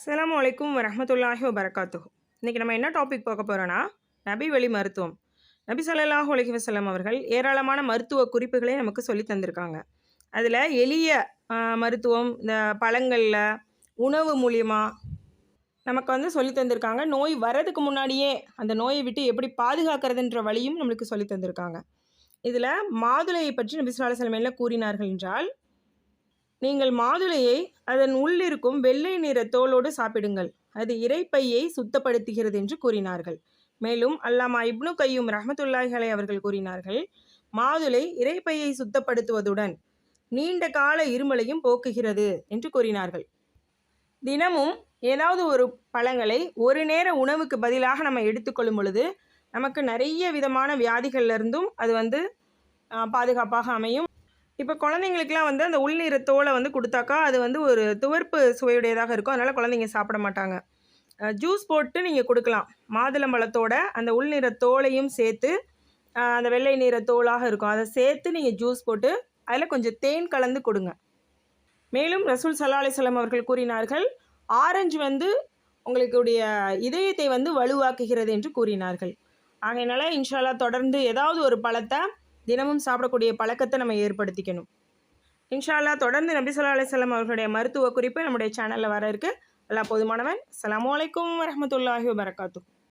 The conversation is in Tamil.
அஸ்ஸலாமு அலைக்கும் வரஹ்மத்துல்லாஹி வபரகாத்துஹு. இன்றைக்கி நம்ம என்ன டாபிக் பார்க்க போகிறோன்னா, நபி வழி மருத்துவம். நபி ஸல்லல்லாஹு அலைஹி வஸல்லம் அவர்கள் ஏராளமான மருத்துவ குறிப்புகளை நமக்கு சொல்லி தந்திருக்காங்க. அதில் எளிய மருத்துவம் இந்த பழங்களில் உணவு மூலியமாக நமக்கு சொல்லி தந்திருக்காங்க. நோய் வரதுக்கு முன்னாடியே அந்த நோயை விட்டு எப்படி பாதுகாக்கிறதுன்ற வழியும் நம்மளுக்கு சொல்லி தந்திருக்காங்க. இதில் மாதுளையை பற்றி நபி ஸல்லல்லாஹு அலைஹி வஸல்லம் என்ன கூறினார்கள் என்றால், நீங்கள் மாதுளையை அதன் உள்ளிருக்கும் வெள்ளை நிற தோலோடு சாப்பிடுங்கள், அது இரைப்பையை சுத்தப்படுத்துகிறது என்று கூறினார்கள். மேலும் அல்லாமா இப்னு கையும் ரஹ்மத்துல்லாஹி அலைஹி அவர்கள் கூறினார்கள், மாதுளை இரைப்பையை சுத்தப்படுத்துவதுடன் நீண்ட கால இருமலையும் போக்குகிறது என்று கூறினார்கள். தினமும் ஏதாவது ஒரு பழங்களை ஒரு நேர உணவுக்கு பதிலாக நம்ம எடுத்துக்கொள்ளும் பொழுது நமக்கு நிறைய விதமான வியாதிகள்லேருந்தும் அது பாதுகாப்பாக அமையும். இப்போ குழந்தைங்களுக்குலாம் அந்த உள்நீர தோலை கொடுத்தாக்கா அது ஒரு துவர்ப்பு சுவையுடையதாக இருக்கும். அதனால் குழந்தைங்க சாப்பிட மாட்டாங்க. ஜூஸ் போட்டு நீங்கள் கொடுக்கலாம். மாதுளம்பழத்தோட அந்த உள்நீர தோலையும் சேர்த்து அந்த வெள்ளை நீர தோலாக இருக்கும், அதை சேர்த்து நீங்கள் ஜூஸ் போட்டு அதில் கொஞ்சம் தேன் கலந்து கொடுங்க. மேலும் ரசூல் ஸல்லல்லாஹு அலைஹி வஸல்லம் அவர்கள் கூறினார்கள், ஆரஞ்சு உங்களுடைய இதயத்தை வலுவாக்குகிறது என்று கூறினார்கள். ஆகையினால இன்ஷா அல்லாஹ் தொடர்ந்து ஏதாவது ஒரு பழத்தை தினமும் சாப்பிடக்கூடிய பழக்கத்தை நம்ம ஏற்படுத்திக்கணும். இன்ஷா அல்லாஹ் தொடர்ந்து நபி ஸல்லல்லாஹு அலைஹி வஸல்லம் அவர்களுடைய மருத்துவ குறிப்பு நம்முடைய சேனலில் வர இருக்குது. அல்லாஹ் போதுமானவன். அஸ்ஸலாமு அலைக்கும் வரஹ்மத்துல்லாஹி வபரகாத்துஹு.